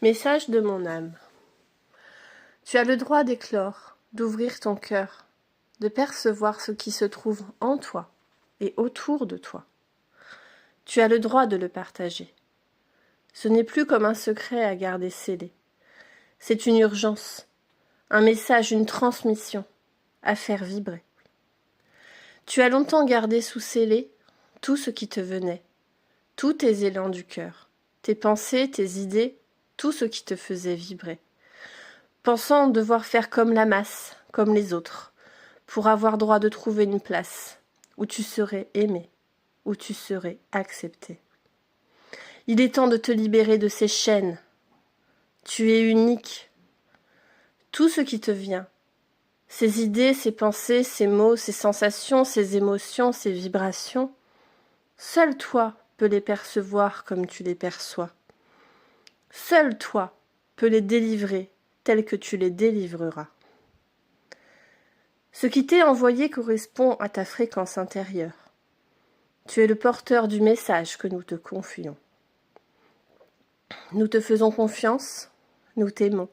Message de mon âme. Tu as le droit d'éclore, d'ouvrir ton cœur, de percevoir ce qui se trouve en toi et autour de toi. Tu as le droit de le partager. Ce n'est plus comme un secret à garder scellé. C'est une urgence, un message, une transmission à faire vibrer. Tu as longtemps gardé sous scellé tout ce qui te venait, tous tes élans du cœur, tes pensées, tes idées, tout ce qui te faisait vibrer, pensant devoir faire comme la masse, comme les autres, pour avoir droit de trouver une place où tu serais aimé, où tu serais accepté. Il est temps de te libérer de ces chaînes. Tu es unique. Tout ce qui te vient, ces idées, ces pensées, ces mots, ces sensations, ces émotions, ces vibrations, seul toi peux les percevoir comme tu les perçois. Seul toi peux les délivrer tels que tu les délivreras. Ce qui t'est envoyé correspond à ta fréquence intérieure. Tu es le porteur du message que nous te confions. Nous te faisons confiance, nous t'aimons,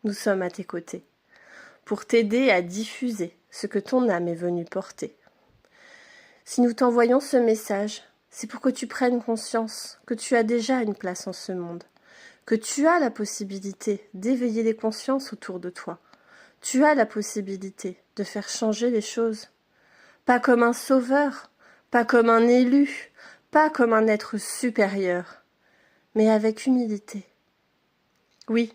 nous sommes à tes côtés, pour t'aider à diffuser ce que ton âme est venue porter. Si nous t'envoyons ce message, c'est pour que tu prennes conscience que tu as déjà une place en ce monde, que tu as la possibilité d'éveiller les consciences autour de toi. Tu as la possibilité de faire changer les choses. Pas comme un sauveur, pas comme un élu, pas comme un être supérieur, mais avec humilité. Oui,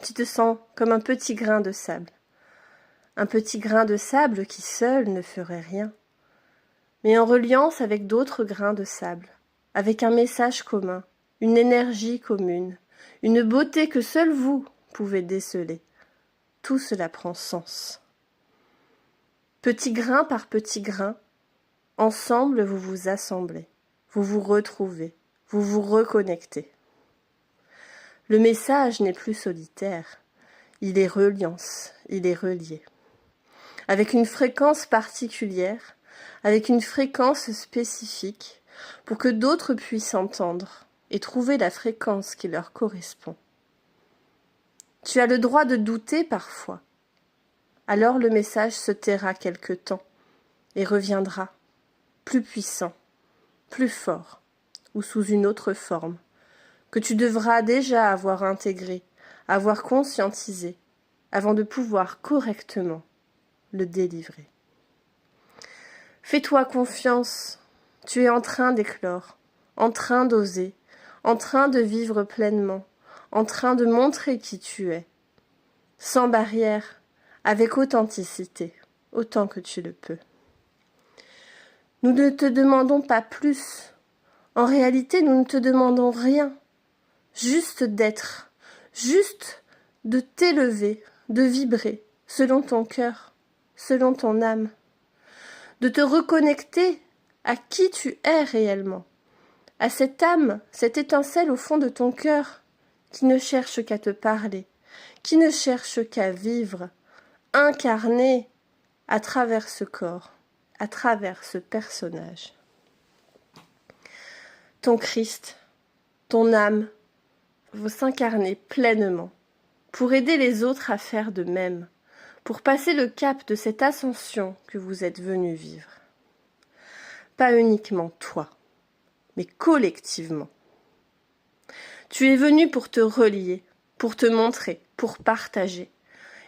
tu te sens comme un petit grain de sable. Un petit grain de sable qui seul ne ferait rien, mais en reliance avec d'autres grains de sable, avec un message commun, une énergie commune, une beauté que seul vous pouvez déceler. Tout cela prend sens. Petit grain par petit grain, ensemble vous vous assemblez, vous vous retrouvez, vous vous reconnectez. Le message n'est plus solitaire, il est reliance, il est relié. Avec une fréquence particulière, avec une fréquence spécifique, pour que d'autres puissent entendre et trouver la fréquence qui leur correspond. Tu as le droit de douter parfois. Alors le message se taira quelque temps et reviendra, plus puissant, plus fort, ou sous une autre forme, que tu devras déjà avoir intégré, avoir conscientisé, avant de pouvoir correctement le délivrer. Fais-toi confiance, tu es en train d'éclore, en train d'oser, en train de vivre pleinement, en train de montrer qui tu es, sans barrière, avec authenticité, autant que tu le peux. Nous ne te demandons pas plus. En réalité, nous ne te demandons rien. Juste d'être, juste de t'élever, de vibrer, selon ton cœur, selon ton âme. De te reconnecter à qui tu es réellement, à cette âme, cette étincelle au fond de ton cœur, qui ne cherche qu'à te parler, qui ne cherche qu'à vivre, incarné à travers ce corps, à travers ce personnage. Ton Christ, ton âme, vont s'incarner pleinement pour aider les autres à faire de même, pour passer le cap de cette ascension que vous êtes venus vivre. Pas uniquement toi, mais collectivement. Tu es venu pour te relier, pour te montrer, pour partager,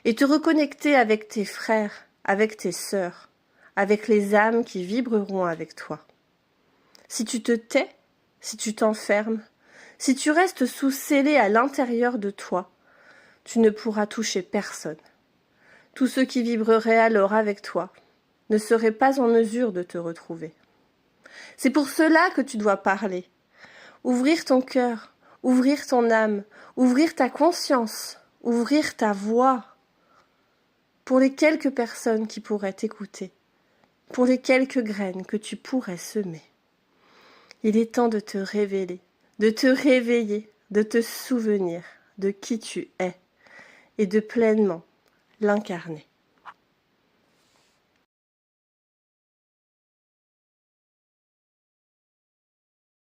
et te reconnecter avec tes frères, avec tes sœurs, avec les âmes qui vibreront avec toi. Si tu te tais, si tu t'enfermes, si tu restes sous scellé à l'intérieur de toi, tu ne pourras toucher personne. Tous ceux qui vibreraient alors avec toi ne seraient pas en mesure de te retrouver. C'est pour cela que tu dois parler, ouvrir ton cœur, ouvrir ton âme, ouvrir ta conscience, ouvrir ta voix, pour les quelques personnes qui pourraient t'écouter, pour les quelques graines que tu pourrais semer. Il est temps de te révéler, de te réveiller, de te souvenir de qui tu es et de pleinement l'incarner.